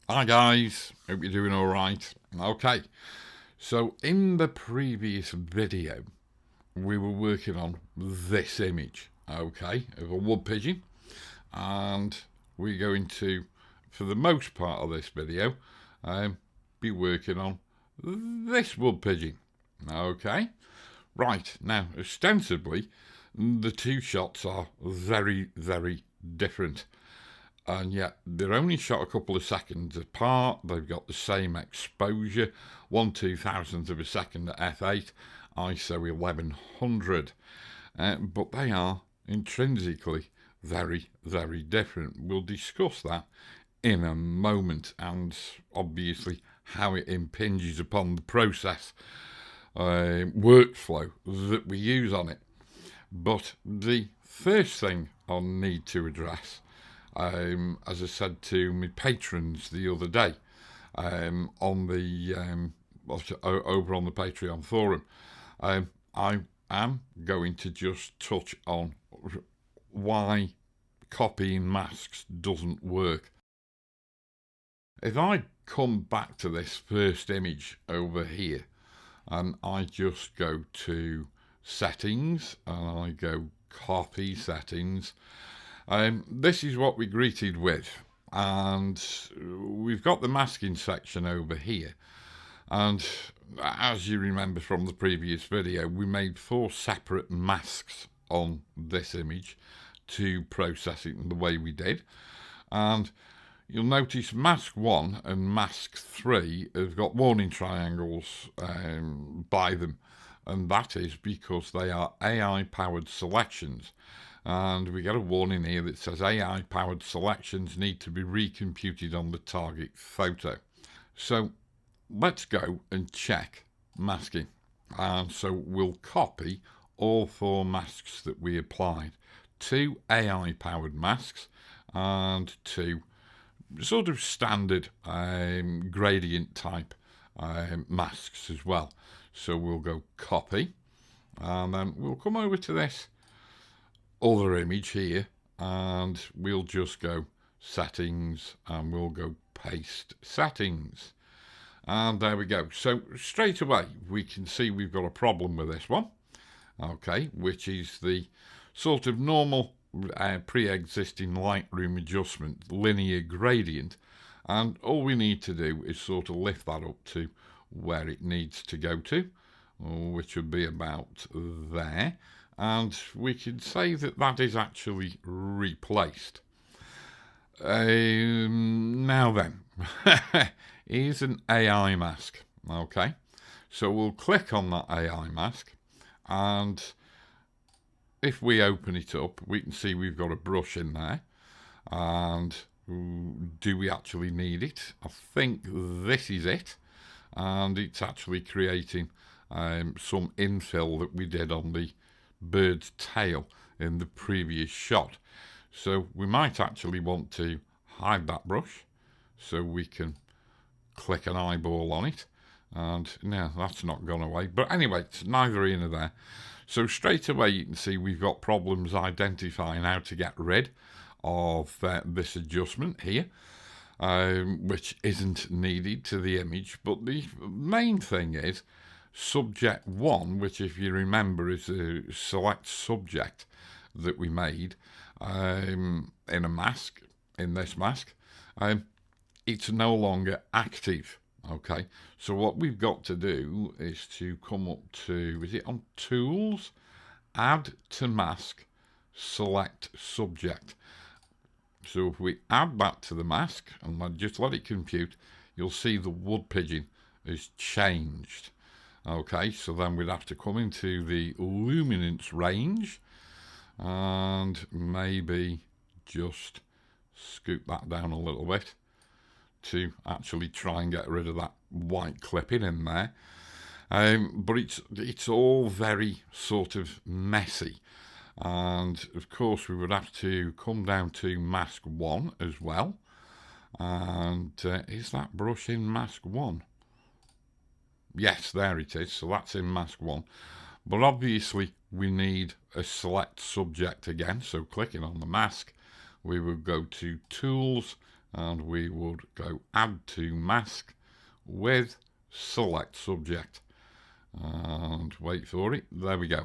Hi guys, hope you're doing alright. Okay, so in the previous video we were working on this image, okay, of a wood pigeon, and we're going to, for the most part of this video, be working on this wood pigeon. Okay, right, now ostensibly the two shots are very, very different, and yet they're only shot a couple of seconds apart. They've got the same exposure, 1/2000th of a second at f8, ISO 1100, but they are intrinsically very, very different. We'll discuss that in a moment, and obviously how it impinges upon the process workflow that we use on it. But the first thing I'll need to address, as I said to my patrons the other day, on the over on the Patreon forum, I am going to just touch on why copying masks doesn't work. If I come back to this first image over here, and I just go to settings and I go copy settings, this is what we're greeted with, and we've got the masking section over here. And as you remember from the previous video, we made 4 separate masks on this image to process it in the way we did. And you'll notice mask 1 and mask 3 have got warning triangles by them, and that is because they are AI powered selections. And we get a warning here that says AI powered selections need to be recomputed on the target photo. So let's go and check masking. And so we'll copy all 4 masks that we applied, 2 AI powered masks and 2 sort of standard gradient type masks as well. So we'll go copy, and then we'll come over to this other image here, and we'll just go settings, and we'll go paste settings, and there we go. So straight away we can see we've got a problem with this one, okay, which is the sort of normal pre-existing Lightroom adjustment linear gradient, and all we need to do is sort of lift that up to where it needs to go to, which would be about there, and we can say that that is actually replaced. Now then, here's an AI mask, okay, so we'll click on that AI mask, and if we open it up, we can see we've got a brush in there. And do we actually need it? I think this is it, and it's actually creating some infill that we did on the bird's tail in the previous shot. So we might actually want to hide that brush so we can click an eyeball on it, and no, that's not gone away. But anyway, it's neither here nor there. So straight away you can see we've got problems identifying how to get rid of this adjustment here, which isn't needed to the image. But the main thing is subject 1, which if you remember is a select subject that we made in a mask, in this mask, it's no longer active. Okay, so what we've got to do is to come up to, is it on Tools, Add to Mask, Select Subject. So if we add that to the mask and just let it compute, you'll see the wood pigeon is changed. Okay, so then we'd have to come into the luminance range and maybe just scoop that down a little bit to actually try and get rid of that white clipping in there. But it's all very sort of messy, and of course we would have to come down to mask 1 as well. And is that brush in mask 1? Yes, there it is. So that's in mask 1, but obviously we need a select subject again. So clicking on the mask, we would go to Tools and we would go add to mask with select subject, and wait for it. There we go.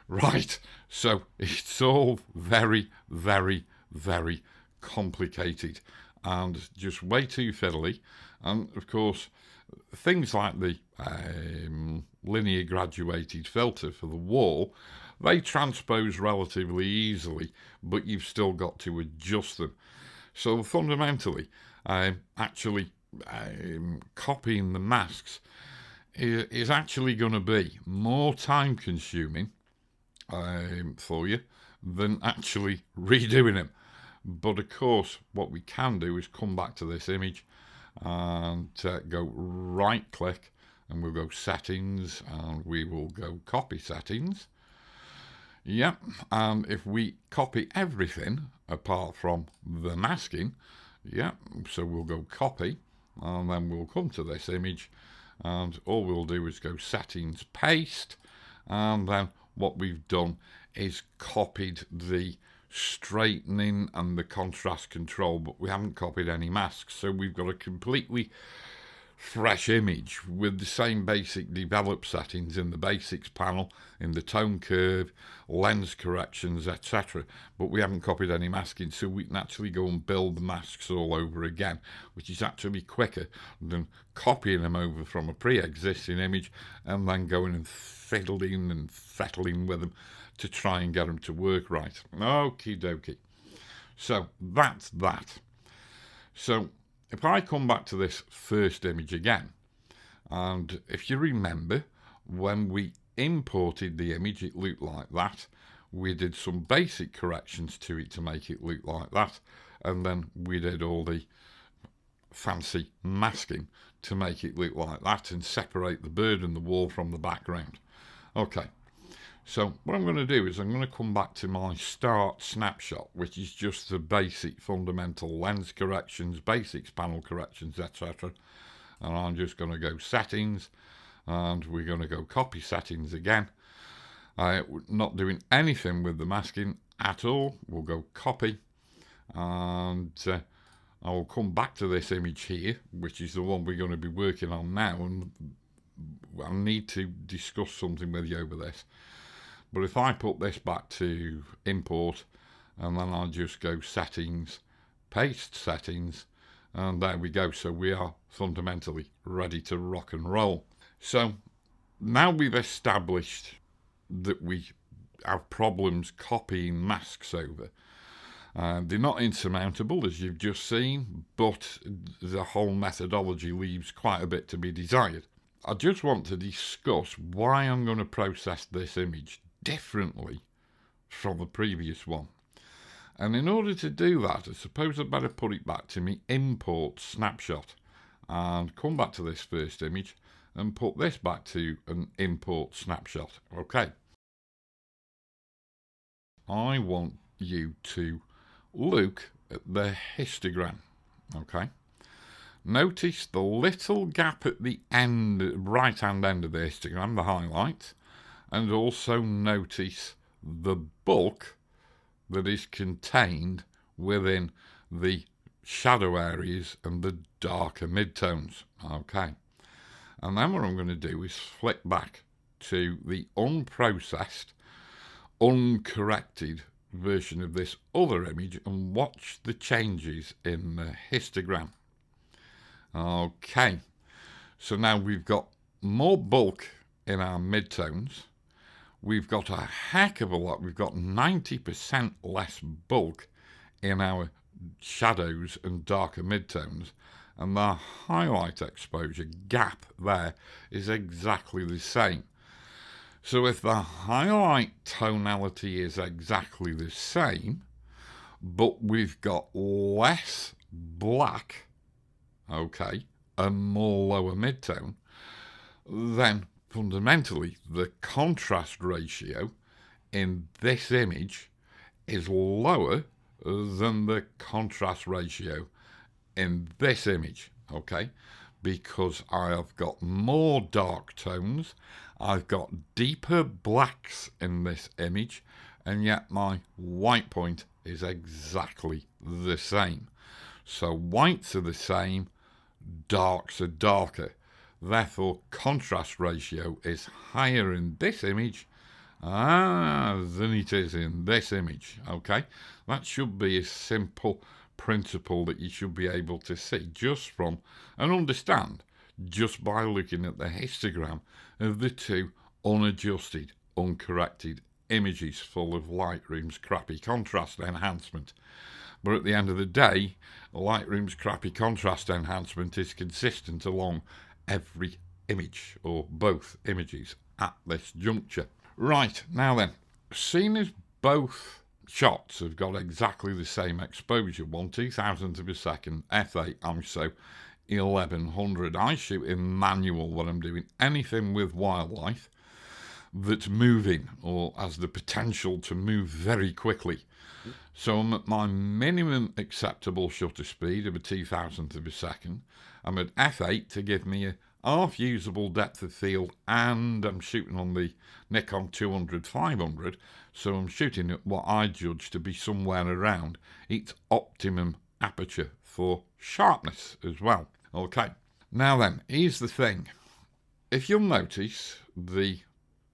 Right, so it's all very, very, very complicated and just way too fiddly. And of course, things like the linear graduated filter for the wall, they transpose relatively easily, but you've still got to adjust them. So fundamentally, actually copying the masks is actually going to be more time consuming for you than actually redoing them. But of course, what we can do is come back to this image and go right click, and we'll go settings, and we will go copy settings. Yep, and if we copy everything apart from the masking, yep, so we'll go copy, and then we'll come to this image, and all we'll do is go settings, paste, and then what we've done is copied the straightening and the contrast control, but we haven't copied any masks. So we've got a completely fresh image with the same basic develop settings in the basics panel, in the tone curve, lens corrections, etc. But we haven't copied any masking, so we can actually go and build the masks all over again, which is actually quicker than copying them over from a pre-existing image and then going and fiddling and fettling with them to try and get them to work right. Okie dokie. So that's that. So if I come back to this first image again, and if you remember, when we imported the image, it looked like that. We did some basic corrections to it to make it look like that, and then we did all the fancy masking to make it look like that and separate the bird and the wall from the background. Okay, so what I'm going to do is I'm going to come back to my start snapshot, which is just the basic fundamental lens corrections, basics panel corrections, etc. And I'm just going to go settings, and we're going to go copy settings again. Not doing anything with the masking at all. We'll go copy, and I will come back to this image here, which is the one we're going to be working on now, and I need to discuss something with you over this. But if I put this back to import, and then I'll just go settings, paste settings, and there we go. So we are fundamentally ready to rock and roll. So now we've established that we have problems copying masks over. They're not insurmountable, as you've just seen, but the whole methodology leaves quite a bit to be desired. I just want to discuss why I'm going to process this image differently from the previous one. And in order to do that, I suppose I'd better put it back to me import snapshot and come back to this first image and put this back to an import snapshot. Okay. I want you to look at the histogram. Okay. Notice the little gap at the end, right hand end of the histogram, the highlight, and also notice the bulk that is contained within the shadow areas and the darker midtones. Okay. And then what I'm going to do is flick back to the unprocessed, uncorrected version of this other image and watch the changes in the histogram. Okay, so now we've got more bulk in our midtones. We've got a heck of a lot. We've got 90% less bulk in our shadows and darker midtones. And the highlight exposure gap there is exactly the same. So if the highlight tonality is exactly the same, but we've got less black, okay, and more lower midtone, then fundamentally the contrast ratio in this image is lower than the contrast ratio in this image, okay, because I have got more dark tones, I've got deeper blacks in this image, and yet my white point is exactly the same. So whites are the same, darks are darker. Therefore, contrast ratio is higher in this image than it is in this image. Okay, that should be a simple principle that you should be able to see just from and understand just by looking at the histogram of the two unadjusted, uncorrected images full of Lightroom's crappy contrast enhancement. But at the end of the day, Lightroom's crappy contrast enhancement is consistent along every image, or both images, at this juncture. Right, now then, seeing as both shots have got exactly the same exposure, 1 2000th of a second, f8 ISO 1100, I shoot in manual when I'm doing anything with wildlife that's moving or has the potential to move very quickly. So I'm at my minimum acceptable shutter speed of a 2000th of a second. I'm at f8 to give me a half usable depth of field, and I'm shooting on the Nikon 200-500, so I'm shooting at what I judge to be somewhere around its optimum aperture for sharpness as well. Okay, now then, here's the thing. If you'll notice the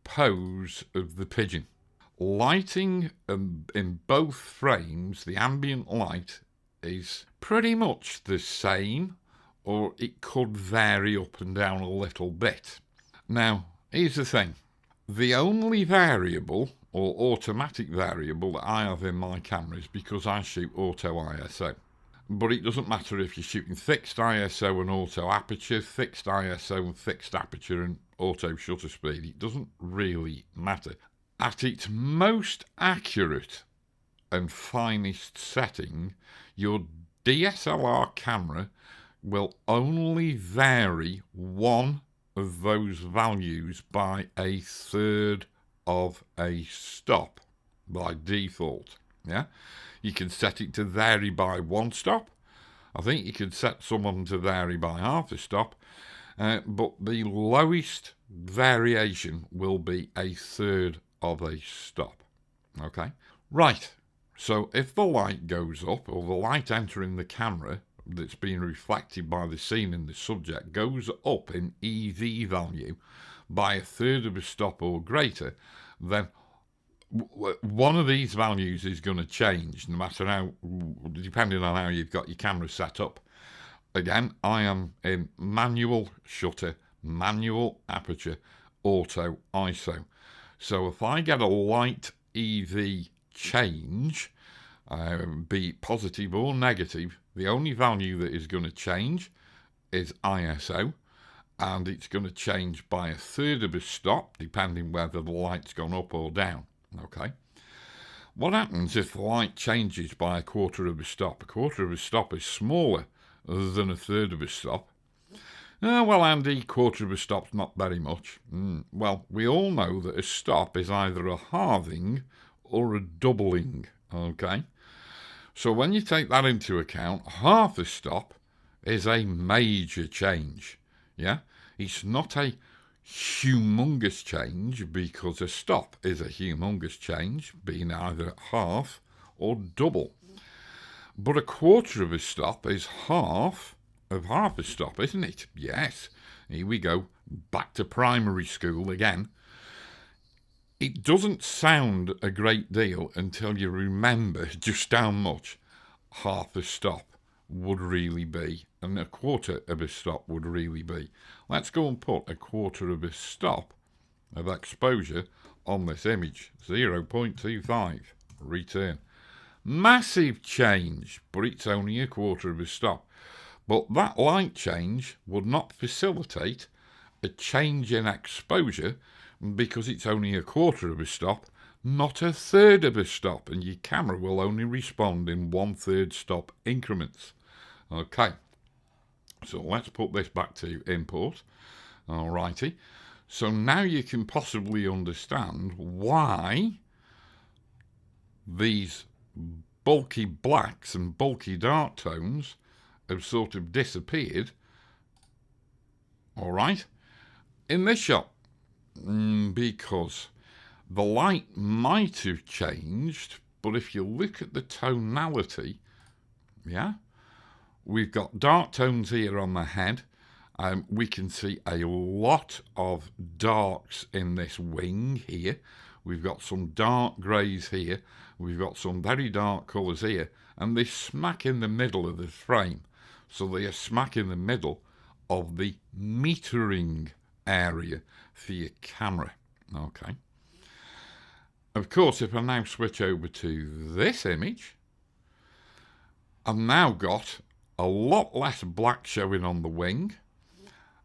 pose of the pigeon, lighting in both frames, the ambient light is pretty much the same, or it could vary up and down a little bit. Now, here's the thing. The only variable or automatic variable that I have in my camera is because I shoot auto ISO. But it doesn't matter if you're shooting fixed ISO and auto aperture, fixed ISO and fixed aperture and auto shutter speed. It doesn't really matter. At its most accurate and finest setting, your DSLR camera will only vary one of those values by a third of a stop by default. Yeah, you can set it to vary by 1 stop. I think you can set some of them to vary by half a stop, but the lowest variation will be a third of a stop. Okay, right. So if the light goes up, or the light entering the camera that's being reflected by the scene in the subject goes up in EV value by a third of a stop or greater, then one of these values is going to change, no matter how, depending on how you've got your camera set up. Again, I am in manual shutter, manual aperture, auto ISO. So if I get a light EV change, be it positive or negative, the only value that is going to change is ISO, and it's going to change by a third of a stop, depending whether the light's gone up or down. Okay. What happens if the light changes by a quarter of a stop? A quarter of a stop is smaller than a third of a stop. Well, Andy, quarter of a stop's not very much. Well, we all know that a stop is either a halving or a doubling. Okay. So when you take that into account, half a stop is a major change. Yeah, it's not a humongous change, because a stop is a humongous change, being either half or double. But a quarter of a stop is half of half a stop, isn't it? Yes. Here we go, back to primary school again. It doesn't sound a great deal until you remember just how much half a stop would really be, and a quarter of a stop would really be. Let's go and put a quarter of a stop of exposure on this image. 0.25. Return. Massive change, but it's only a quarter of a stop. But that light change would not facilitate a change in exposure, because it's only a quarter of a stop, not a third of a stop, and your camera will only respond in 1/3 stop increments. Okay, so let's put this back to import. Alrighty, so now you can possibly understand why these bulky blacks and bulky dark tones have sort of disappeared. Alright, in this shot, because the light might have changed, but if you look at the tonality, yeah, we've got dark tones here on the head. We can see a lot of darks in this wing here. We've got some dark greys here. We've got some very dark colours here. And they're smack in the middle of the frame. So they are smack in the middle of the metering area for your camera. Okay. Of course, if I now switch over to this image, I've now got a lot less black showing on the wing,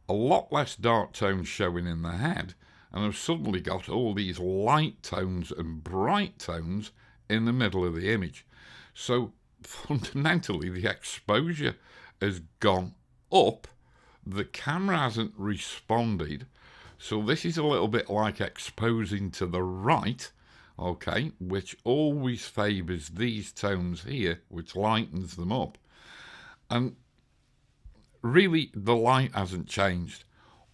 a lot less dark tones showing in the head, and I've suddenly got all these light tones and bright tones in the middle of the image. So fundamentally, the exposure has gone up. The camera hasn't responded. So this is a little bit like exposing to the right, okay, which always favours these tones here, which lightens them up. And really, the light hasn't changed.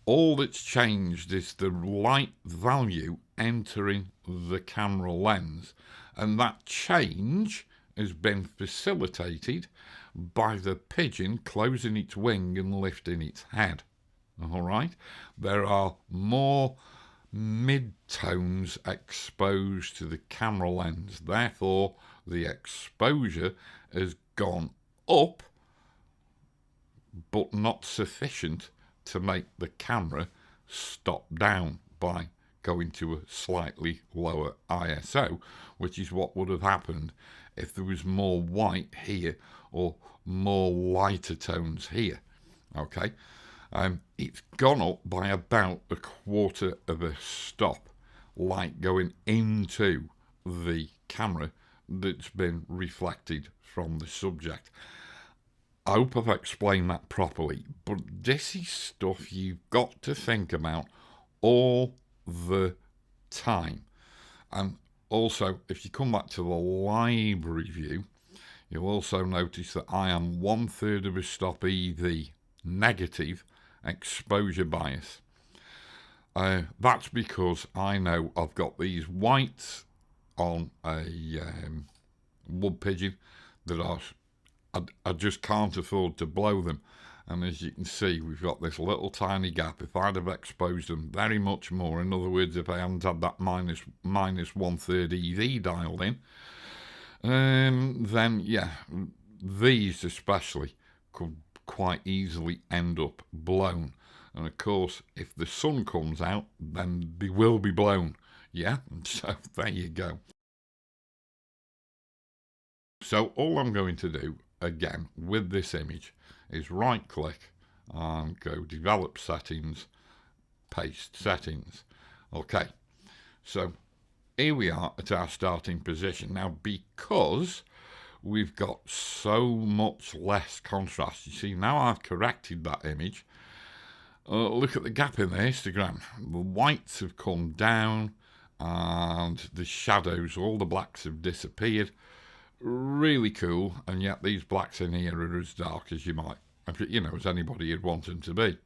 All that's changed is the light value entering the camera lens. And that change has been facilitated by the pigeon closing its wing and lifting its head. All right? There are more mid-tones exposed to the camera lens. Therefore, the exposure has gone up, but not sufficient to make the camera stop down by going to a slightly lower ISO, which is what would have happened if there was more white here or more lighter tones here. Okay, it's gone up by about 1/4 of a stop, light going into the camera that's been reflected from the subject. I hope I've explained that properly, but this is stuff you've got to think about all the time. And also, if you come back to the library view, you'll also notice that I am 1/3 of a stop EV negative exposure bias. That's because I know I've got these whites on a wood pigeon that I just can't afford to blow them. And as you can see, we've got this little tiny gap. If I'd have exposed them very much more, in other words, if I hadn't had that minus 1/3 EV dialed in, then yeah, these especially could quite easily end up blown. And of course, if the sun comes out, then they will be blown. Yeah, so there you go. So all I'm going to do again with this image is right click and go develop settings, paste settings. Okay, so here we are at our starting position. Now, because we've got so much less contrast, you see, now I've corrected that image. Look at the gap in the histogram. The whites have come down and the shadows, all the blacks have disappeared. Really cool, and yet these blacks in here are as dark as you might, as anybody would want them to be.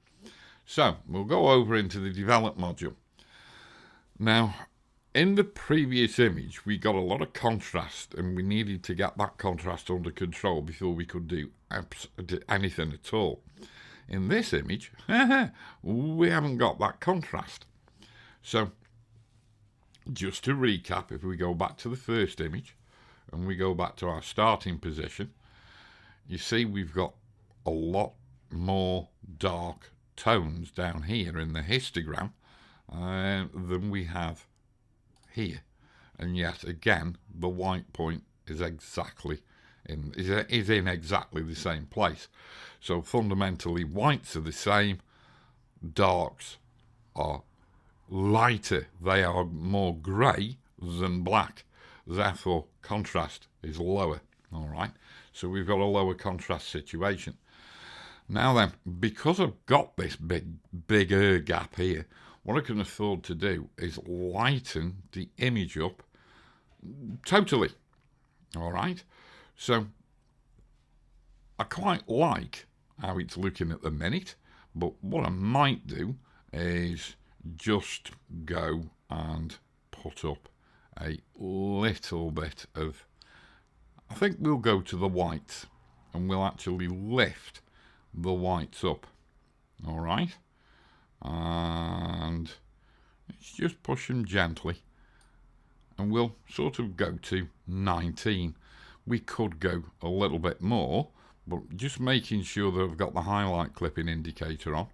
So we'll go over into the develop module. Now, in the previous image, we got a lot of contrast, and we needed to get that contrast under control before we could do anything at all. In this image, we haven't got that contrast. So, just to recap, if we go back to the first image, and we go back to our starting position, you see we've got a lot more dark tones down here in the histogram than we have here. And yet again, the white point is exactly in exactly the same place. So fundamentally, whites are the same, darks are lighter, they are more grey than black. Therefore, contrast is lower. All right, so we've got a lower contrast situation. Now then, because I've got this bigger gap here, what I can afford to do is lighten the image up totally. All right, so I quite like how it's looking at the minute, but what I might do is just go and put up a little bit of, I think we'll go to the white and we'll actually lift the whites up. All right, and let's just push them gently, and we'll sort of go to 19. We could go a little bit more, but just making sure that I've got the highlight clipping indicator on.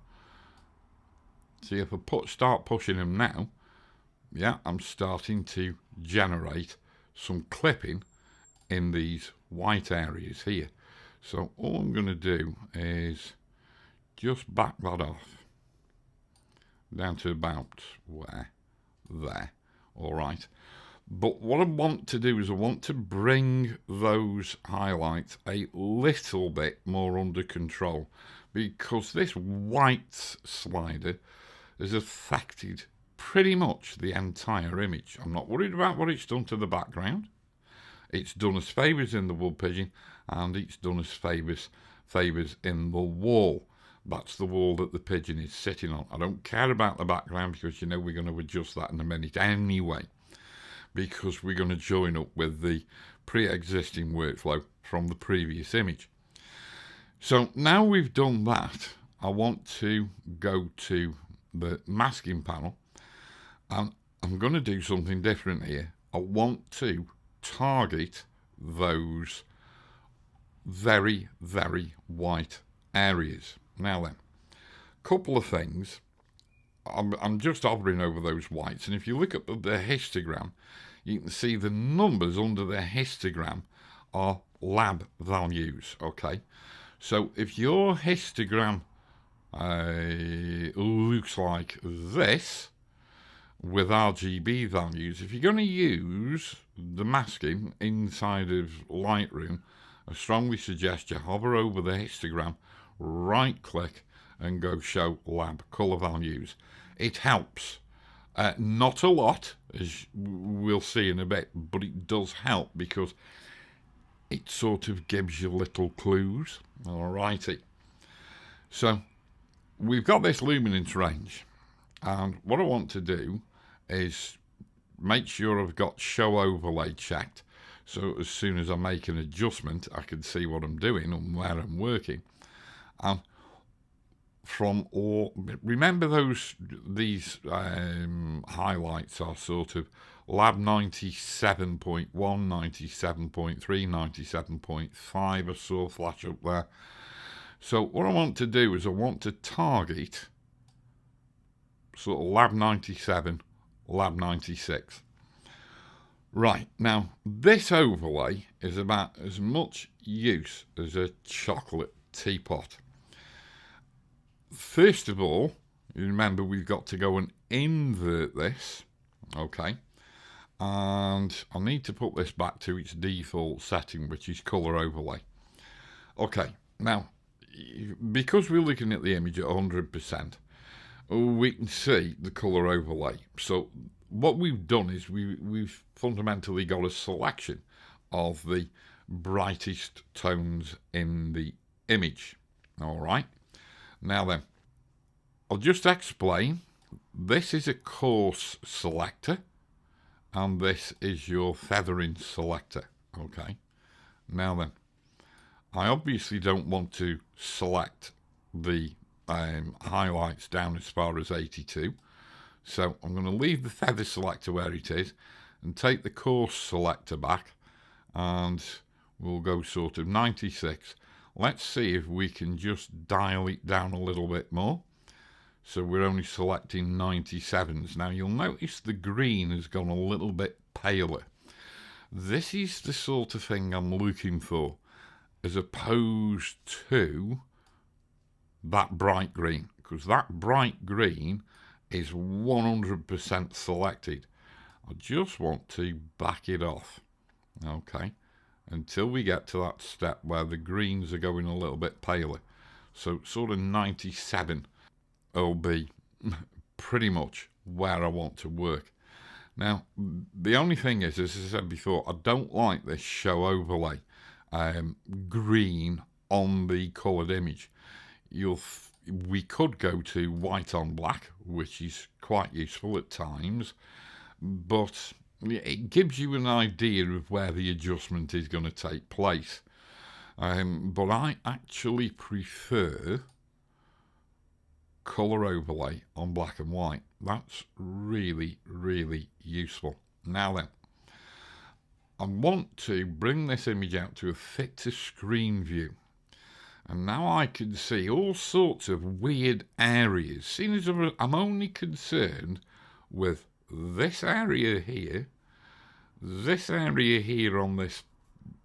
See, if I start pushing them now, yeah, I'm starting to generate some clipping in these white areas here. So all I'm going to do is just back that off down to about there. All right. But what I want to do is I want to bring those highlights a little bit more under control, because this white slider has affected pretty much the entire image. I'm not worried about what it's done to the background. It's done us favours in the wood pigeon, and it's done us favours in the wall. That's the wall that the pigeon is sitting on. I don't care about the background, because you know we're going to adjust that in a minute anyway, because we're going to join up with the pre-existing workflow from the previous image. So now we've done that, I want to go to the masking panel, and I'm going to do something different here. I want to target those very, very white areas. Now then, couple of things. I'm just hovering over those whites, and if you look at the histogram, you can see the numbers under the histogram are lab values. Okay, so if your histogram looks like this with RGB values, if you're going to use the masking inside of Lightroom, I strongly suggest you hover over the histogram, right click, and go show lab color values. It helps. Not a lot, as we'll see in a bit, but it does help because it sort of gives you little clues. Alrighty. So we've got this luminance range, and what I want to do is make sure I've got show overlay checked, so as soon as I make an adjustment I can see what I'm doing and where I'm working. And remember these highlights are sort of lab 97.1, 97.3, 97.5. I saw flash up there. So what I want to do is I want to target sort of lab 97, lab 96. Right, now this overlay is about as much use as a chocolate teapot. First of all, you remember we've got to go and invert this, okay, and I need to put this back to its default setting, which is color overlay. Okay, now because we're looking at the image at 100%, we can see the color overlay. So what we've done is we've fundamentally got a selection of the brightest tones in the image. All right. Now then, I'll just explain. This is a coarse selector, and this is your feathering selector. Okay. Now then, I obviously don't want to select the highlights down as far as 82. So I'm going to leave the feather selector where it is and take the coarse selector back, and we'll go sort of 96. Let's see if we can just dial it down a little bit more. So we're only selecting 97s. Now you'll notice the green has gone a little bit paler. This is the sort of thing I'm looking for, as opposed to that bright green, because that bright green is 100% selected. I just want to back it off, okay, until we get to that step where the greens are going a little bit paler. So sort of 97 will be pretty much where I want to work. Now, the only thing is, as I said before, I don't like this show overlay green on the coloured image. We could go to white on black, which is quite useful at times, but it gives you an idea of where the adjustment is going to take place. But I actually prefer colour overlay on black and white. That's really, really useful. Now then, I want to bring this image out to a fit to screen view. And now I can see all sorts of weird areas. Seeing as I'm only concerned with this area here on this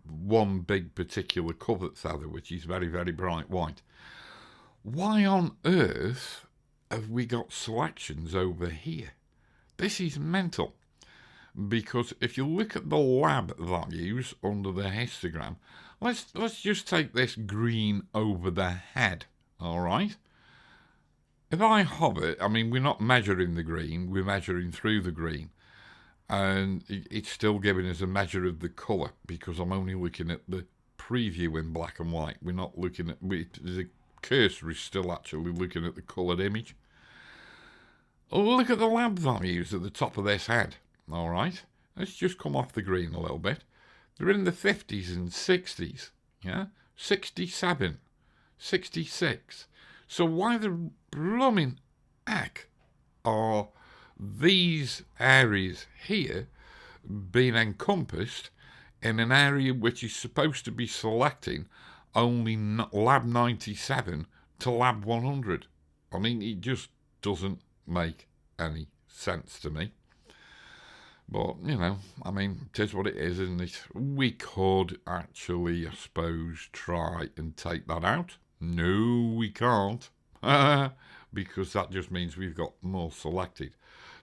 one big particular covert feather, which is very, very bright white. Why on earth have we got selections over here? This is mental. Because if you look at the lab values under the histogram, let's just take this green over the head, all right? If I hover, I mean, we're not measuring the green, we're measuring through the green. And it's still giving us a measure of the colour because I'm only looking at the preview in black and white. We're not looking at, the cursor is still actually looking at the coloured image. Look at the lab values at the top of this head. All right, let's just come off the green a little bit. They're in the 50s and 60s, yeah? 67, 66. So why the blooming heck are these areas here being encompassed in an area which is supposed to be selecting only lab 97 to lab 100? I mean, it just doesn't make any sense to me. But, you know, I mean, it is what it is, isn't it? We could actually, I suppose, try and take that out. No, we can't. Because that just means we've got more selected.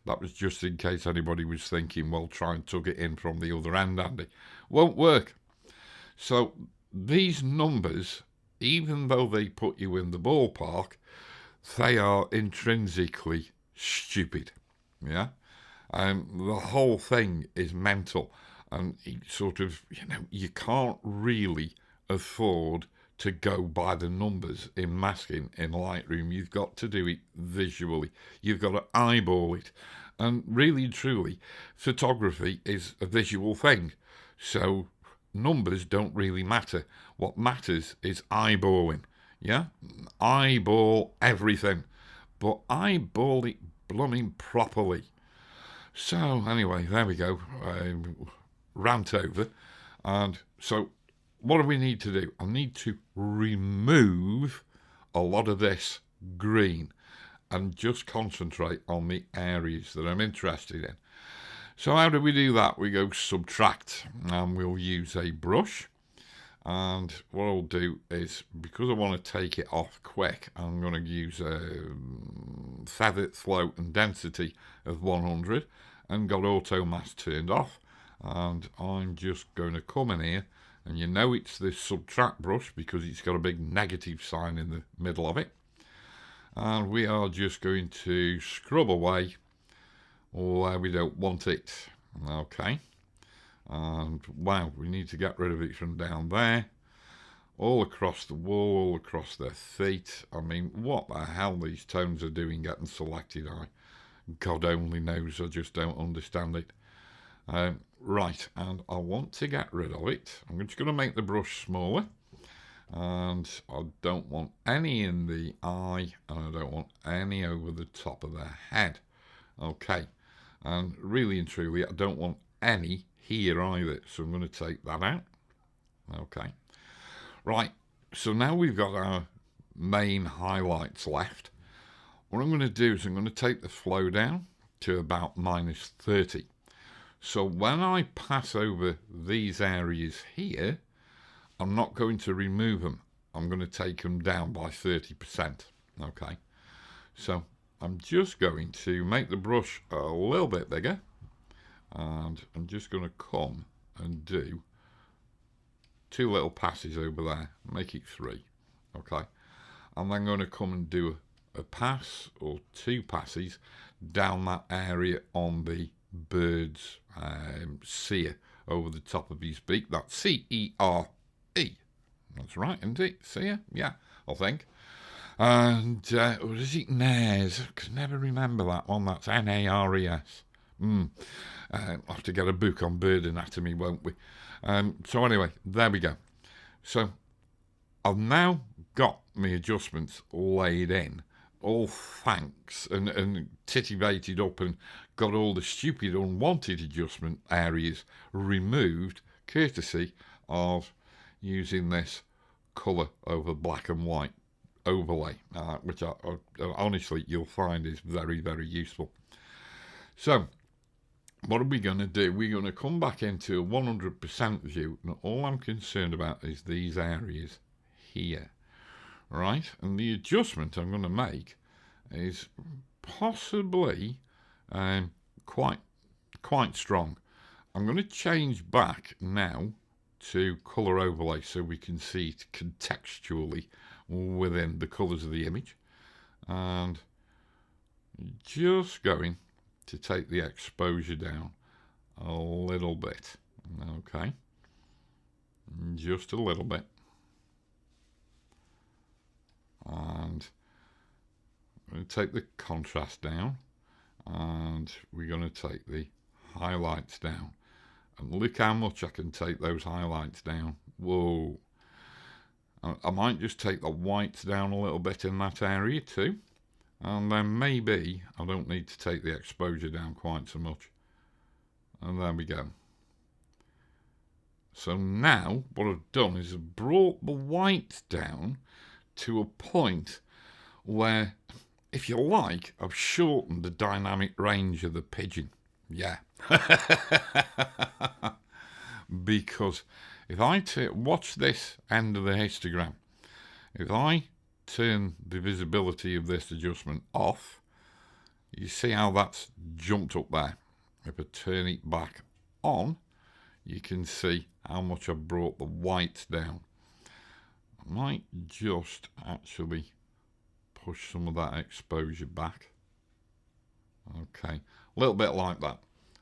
That was just in case anybody was thinking, well, try and tug it in from the other end, Andy. Won't work. So these numbers, even though they put you in the ballpark, they are intrinsically stupid. Yeah? The whole thing is mental, and it sort of, you know, you can't really afford to go by the numbers in masking in Lightroom. You've got to do it visually. You've got to eyeball it. And really and truly, photography is a visual thing. So numbers don't really matter. What matters is eyeballing. Yeah? Eyeball everything. But eyeball it blooming properly. So, anyway, there we go. Rant over. And so, what do we need to do? I need to remove a lot of this green and just concentrate on the areas that I'm interested in. So, how do we do that? We go subtract, and we'll use a brush. And what I'll do is, because I want to take it off quick, I'm going to use a feather, float and density of 100 and got auto mask turned off. And I'm just going to come in here, and you know it's the subtract brush because it's got a big negative sign in the middle of it. And we are just going to scrub away where we don't want it. Okay. And wow, we need to get rid of it from down there, all across the wall, all across their feet. I mean, what the hell these tones are doing getting selected, God only knows. I just don't understand it. Right, and I want to get rid of it. I'm just going to make the brush smaller, and I don't want any in the eye, and I don't want any over the top of the head. Okay, and really and truly, I don't want any here either, so I'm going to take that out. Okay, right, so now we've got our main highlights left. What I'm going to do is I'm going to take the flow down to about -30. So when I pass over these areas here, I'm not going to remove them. I'm going to take them down by 30%. Okay, so I'm just going to make the brush a little bit bigger, and I'm just going to come and do 2 little passes over there, make it 3. Okay, and then I'm going to come and do a pass or 2 passes down that area on the bird's sear over the top of his beak. That's C-E-R-E. That's right, isn't it? Sear? Yeah, I think. And or is it Nares? I can never remember that one. That's N-A-R-E-S. I'll have to get a book on bird anatomy, won't we? So anyway, there we go. So I've now got my adjustments laid in, all thanks, and titivated up and got all the stupid unwanted adjustment areas removed, courtesy of using this colour over black and white overlay, which honestly you'll find is very, very useful. So what are we going to do? We're going to come back into a 100% view, and all I'm concerned about is these areas here, right? And the adjustment I'm going to make is possibly quite strong. I'm going to change back now to colour overlay so we can see it contextually within the colours of the image, and just going to take the exposure down a little bit. Okay, just a little bit, and I'm going to take the contrast down, and we're going to take the highlights down, and look how much I can take those highlights down. Whoa. I might just take the whites down a little bit in that area too, and then maybe I don't need to take the exposure down quite so much. And there we go. So now what I've done is I've brought the whites down to a point where, if you like, I've shortened the dynamic range of the pigeon. Yeah. Because if I watch this end of the histogram, if I turn the visibility of this adjustment off, you see how that's jumped up there. If I turn it back on, you can see how much I've brought the whites down. I might just actually push some of that exposure back. Okay, a little bit like that.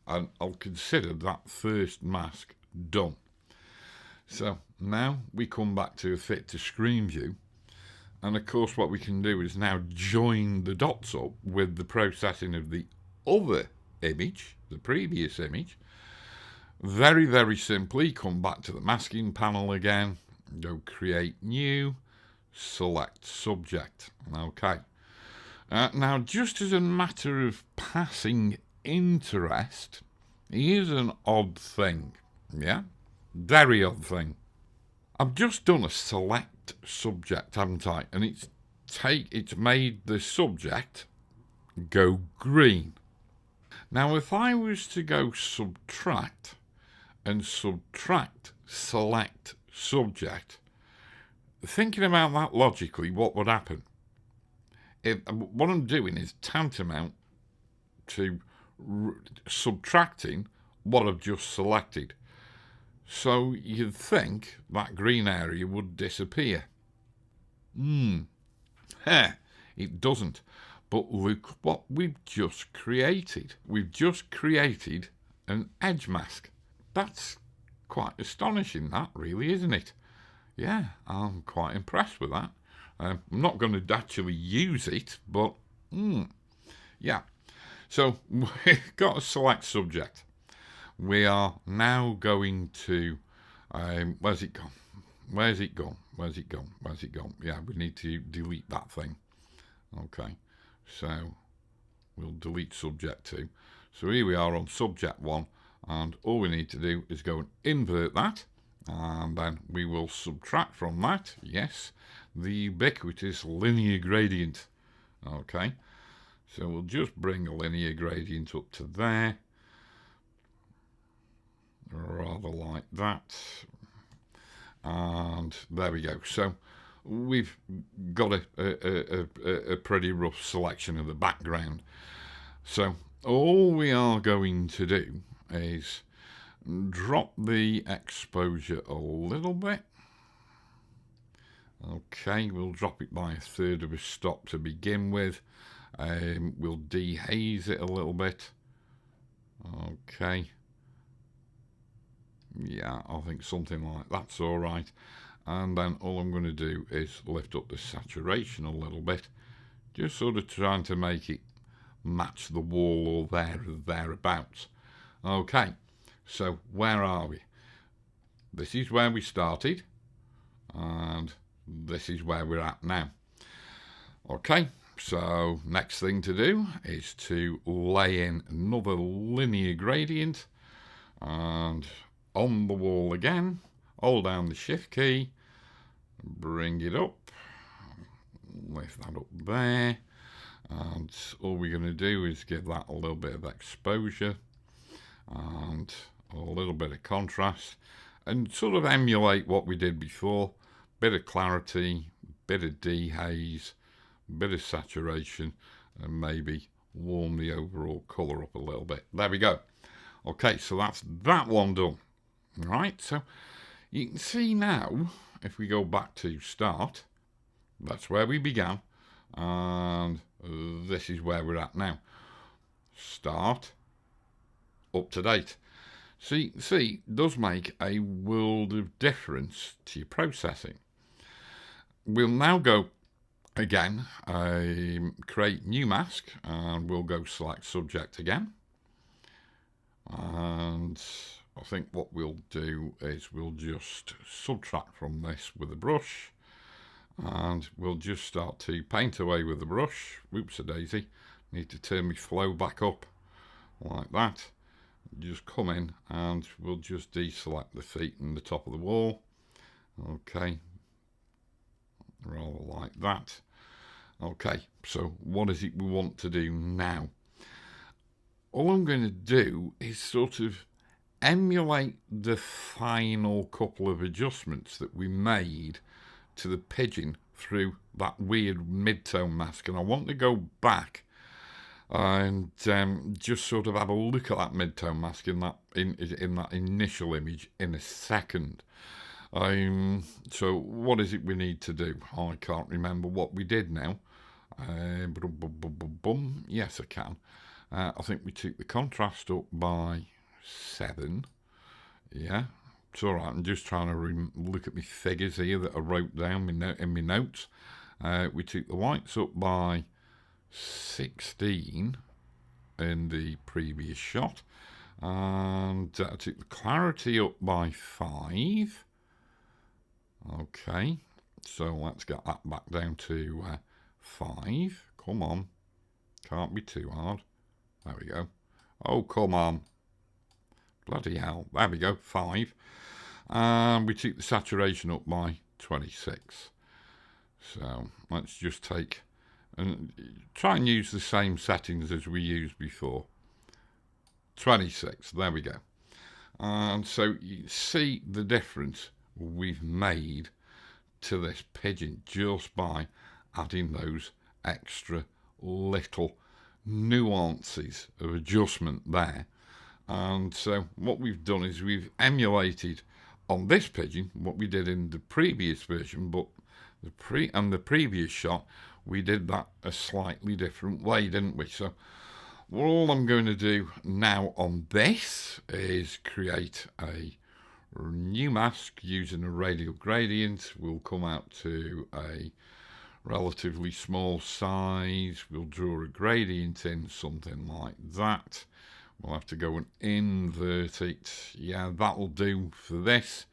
And I'll consider that first mask done. So now we come back to a fit to screen view, and of course what we can do is now join the dots up with the processing of the other image, the previous image. Very, very simply, come back to the masking panel again, go create new, select subject. Okay. Now, just as a matter of passing interest, here's an odd thing. Yeah? Very odd thing. I've just done a select subject, haven't I? And it's made the subject go green. Now, if I was to go subtract and subtract select subject, thinking about that logically, what would happen? What I'm doing is tantamount to subtracting what I've just selected. So you'd think that green area would disappear. It doesn't. But look what we've just created. We've just created an edge mask. That's quite astonishing, that really, isn't it? Yeah, I'm quite impressed with that. I'm not going to actually use it, but yeah. So we've got a select subject. We are now going to, where's it gone? Where's it gone? Where's it gone? Where's it gone? Yeah, we need to delete that thing. Okay, so we'll delete subject 2. So here we are on subject 1, and all we need to do is go and invert that, and then we will subtract from that, yes, the ubiquitous linear gradient. Okay, so we'll just bring a linear gradient up to there, rather like that, and there we go. So we've got a pretty rough selection of the background. So all we are going to do is drop the exposure a little bit. Okay, we'll drop it by 1/3 of a stop to begin with. We'll dehaze it a little bit. Okay. Yeah, I think something like that's all right. And then all I'm going to do is lift up the saturation a little bit, just sort of trying to make it match the wall or thereabouts. Okay, so where are we? This is where we started, and this is where we're at now. Okay, so next thing to do is to lay in another linear gradient, and on the wall again, hold down the shift key, bring it up, lift that up there, and all we're going to do is give that a little bit of exposure and a little bit of contrast, and sort of emulate what we did before. Bit of clarity, bit of dehaze, bit of saturation, and maybe warm the overall colour up a little bit. There we go. Okay, so that's that one done. Right, so you can see now, if we go back to start, that's where we began, and this is where we're at now. Start, up to date. So you can see, it does make a world of difference to your processing. We'll now go again, create new mask, and we'll go select subject again. And I think what we'll do is we'll just subtract from this with a brush, and we'll just start to paint away with the brush. Whoops-a-daisy, need to turn my flow back up like that. Just come in and we'll just deselect the feet and the top of the wall. Okay, rather like that. Okay, so what is it we want to do now? All I'm going to do is sort of emulate the final couple of adjustments that we made to the pigeon through that weird mid-tone mask, and I want to go back and just sort of have a look at that mid-tone mask in that initial image in a second. So what is it we need to do? I can't remember what we did now. Yes, I can. I think we took the contrast up by 7. Yeah, it's all right. I'm just trying to look at my figures here that I wrote down in my notes. We took the whites up by 16 in the previous shot, and I took the clarity up by 5. Okay, so let's get that back down to 5. Come on, can't be too hard. There we go. Oh, come on. Bloody hell. There we go, 5. And we took the saturation up by 26. So let's just take and try and use the same settings as we used before. 26, there we go. And so you see the difference we've made to this pigeon just by adding those extra little nuances of adjustment there. And so what we've done is we've emulated on this pigeon what we did in the previous version, but the previous shot we did that a slightly different way, didn't we? So all I'm going to do now on this is create a new mask using a radial gradient. We'll come out to a relatively small size. We'll draw a gradient in, something like that. We'll have to go and invert it. Yeah, that'll do for this.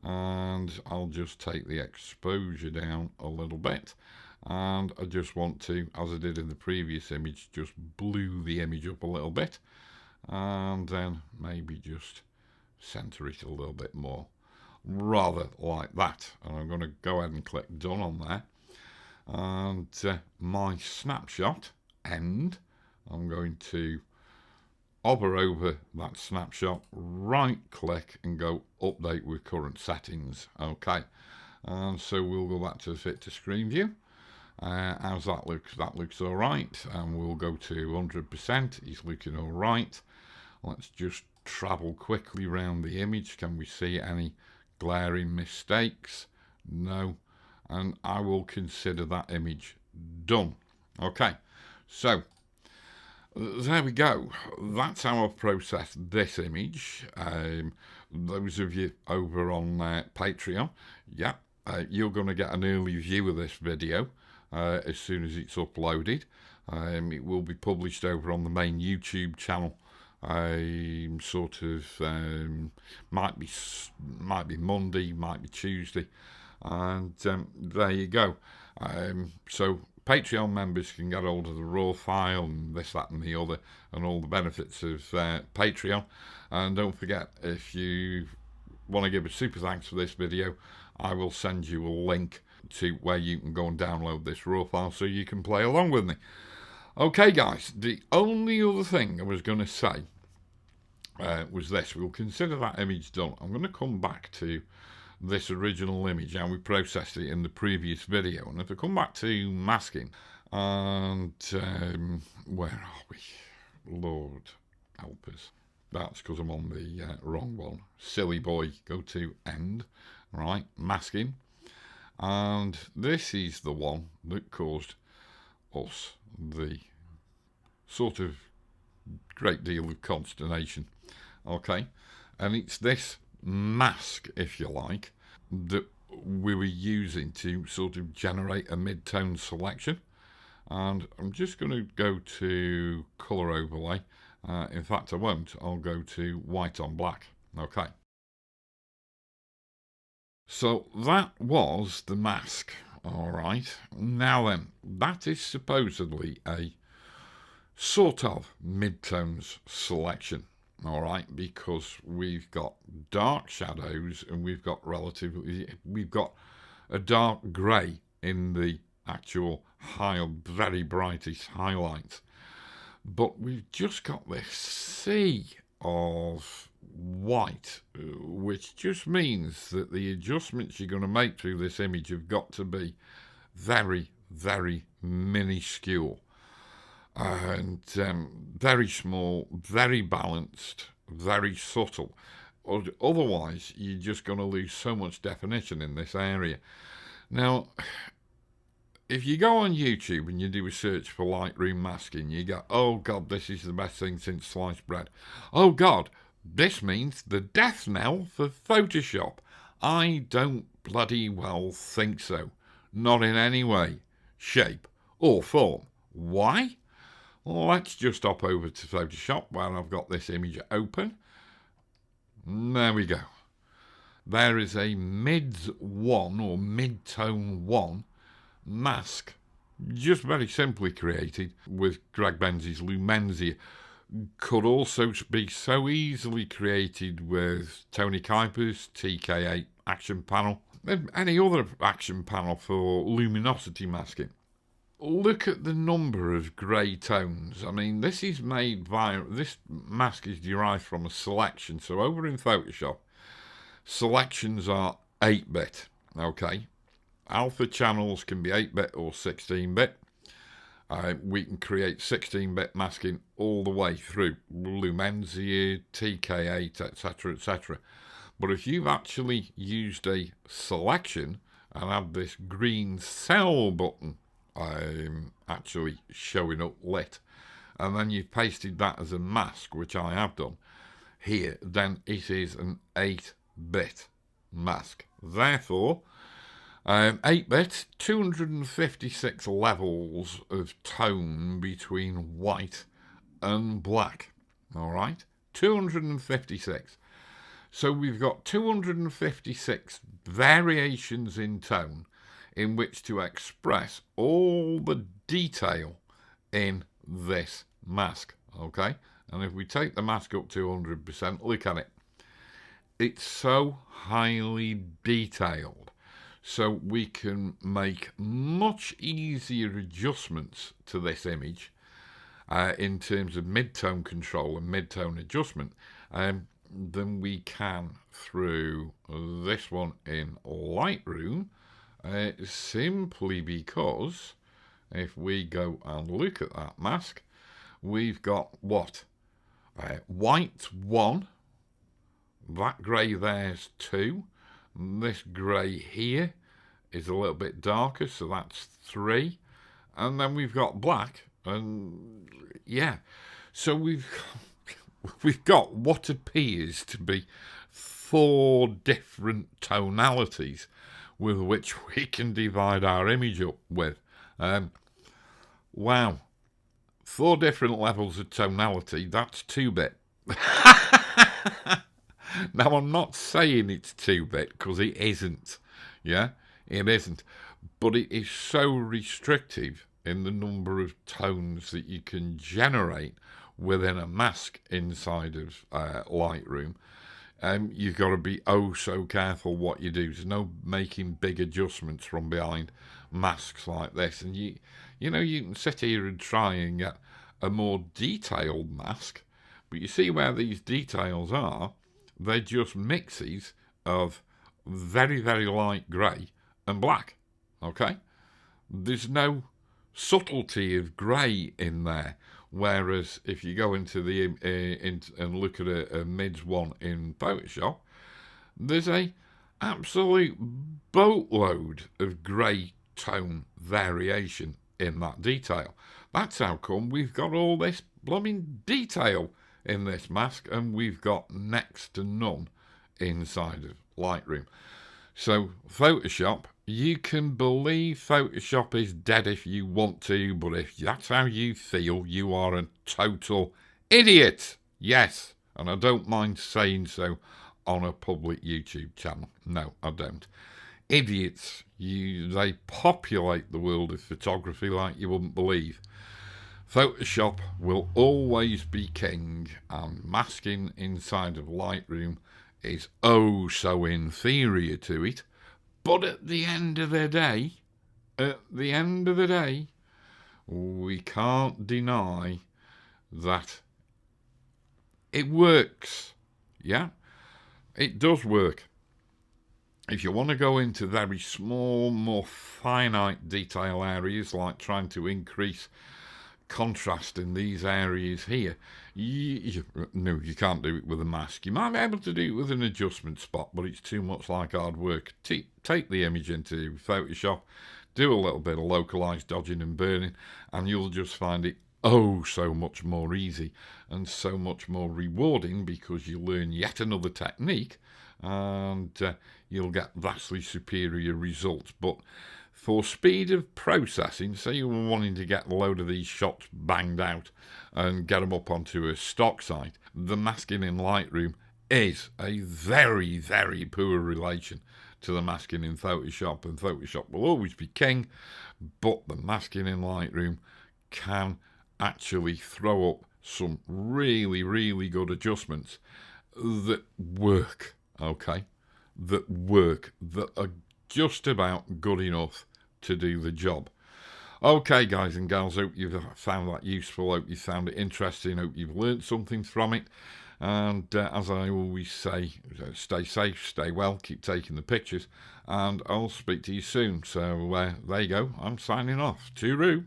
And I'll just take the exposure down a little bit. And I just want to, as I did in the previous image, just blue the image up a little bit. And then maybe just center it a little bit more. Rather like that. And I'm going to go ahead and click done on there. And my snapshot end, I'm going to hover over that snapshot, right click and go update with current settings. Okay, and so we'll go back to the fit to screen view. How's that look? That looks all right, and we'll go to 100%. It's looking all right. Let's just travel quickly around the image. Can we see any glaring mistakes? No. And I will consider that image done. Okay, so there we go. That's how I've processed this image. Those of you over on Patreon, yeah, you're going to get an early view of this video as soon as it's uploaded. It will be published over on the main YouTube channel. Might be Monday, might be Tuesday. And there you go. So Patreon members can get hold of the raw file and this, that and the other, and all the benefits of Patreon. And don't forget, if you want to give a super thanks for this video, I will send you a link to where you can go and download this raw file so you can play along with me. Okay guys, the only other thing I was going to say was this. We'll consider that image done. I'm going to come back to this original image and we processed it in the previous video. And if I come back to masking, and where are we? Lord help us. That's because I'm on the wrong one. Silly boy, go to end, right, masking. And this is the one that caused us the sort of great deal of consternation. Okay, and it's this mask, if you like, that we were using to sort of generate a mid-tone selection. And I'm just going to go to color overlay. In fact, I won't. I'll go to white on black. Okay. So that was the mask. All right. Now then, that is supposedly a sort of mid-tones selection. All right, because we've got dark shadows and we've got a dark grey in the actual very brightest highlights, but we've just got this sea of white, which just means that the adjustments you're going to make through this image have got to be very, very minuscule. And very small, very balanced, very subtle. Otherwise, you're just going to lose so much definition in this area. Now, if you go on YouTube and you do a search for Lightroom masking, you go, oh God, this is the best thing since sliced bread. Oh God, this means the death knell for Photoshop. I don't bloody well think so. Not in any way, shape or form. Why? Let's just hop over to Photoshop where I've got this image open. There we go. There is a mids 1 or mid-tone 1 mask, just very simply created with Greg Benz's Lumenzia. Could also be so easily created with Tony Kuiper's TK8 action panel and any other action panel for luminosity masking. Look at the number of grey tones. I mean, this is made via, this mask is derived from a selection. So over in Photoshop, selections are 8-bit, okay? Alpha channels can be 8-bit or 16-bit. We can create 16-bit masking all the way through Lumenzia, TK8, etc., etc. But if you've actually used a selection and have this green cell button actually showing up lit, and then you've pasted that as a mask, which I have done here, then it is an 8-bit mask. Therefore, 8-bit, 256 levels of tone between white and black. All right, 256. So we've got 256 variations in tone in which to express all the detail in this mask, okay? And if we take the mask up to 100%, look at it. It's so highly detailed, so we can make much easier adjustments to this image in terms of mid-tone control and mid-tone adjustment than we can through this one in Lightroom. Simply because if we go and look at that mask, we've got what? White 1, that grey there's 2, this grey here is a little bit darker, so that's 3, and then we've got black, and yeah, so we've got what appears to be 4 different tonalities with which we can divide our image up with. Wow. 4 different levels of tonality, that's 2-bit. Now, I'm not saying it's 2-bit, because it isn't, yeah? It isn't. But it is so restrictive in the number of tones that you can generate within a mask inside of Lightroom. You've got to be oh so careful what you do. There's no making big adjustments from behind masks like this. And you know, you can sit here and try and get a more detailed mask, but you see where these details are, they're just mixes of very, very light grey and black. Okay? There's no subtlety of grey in there. Whereas if you go into the and look at a mids one in Photoshop, there's a absolute boatload of grey tone variation in that detail. That's how come we've got all this blooming detail in this mask, and we've got next to none inside of Lightroom. So Photoshop, you can believe Photoshop is dead if you want to, but if that's how you feel, you are a total idiot. Yes, and I don't mind saying so on a public YouTube channel. No, I don't. Idiots, they populate the world of photography like you wouldn't believe. Photoshop will always be king, and masking inside of Lightroom is oh so inferior to it. But at the end of the day, we can't deny that it works. Yeah, it does work. If you want to go into very small, more finite detail areas, like trying to increase contrast in these areas here, no, you can't do it with a mask. You might be able to do it with an adjustment spot, but it's too much like hard work. Take the image into Photoshop, do a little bit of localized dodging and burning, and you'll just find it oh so much more easy and so much more rewarding, because you learn yet another technique, and you'll get vastly superior results. But for speed of processing, say you were wanting to get a load of these shots banged out and get them up onto a stock site, the masking in Lightroom is a very, very poor relation to the masking in Photoshop, and Photoshop will always be king, but the masking in Lightroom can actually throw up some really, really good adjustments that work, okay? That work, that are just about good enough to do the job. Okay, guys and gals, hope you've found that useful, hope you found it interesting, hope you've learnt something from it. And as I always say, stay safe, stay well, keep taking the pictures, and I'll speak to you soon. So there you go, I'm signing off. Tooroo.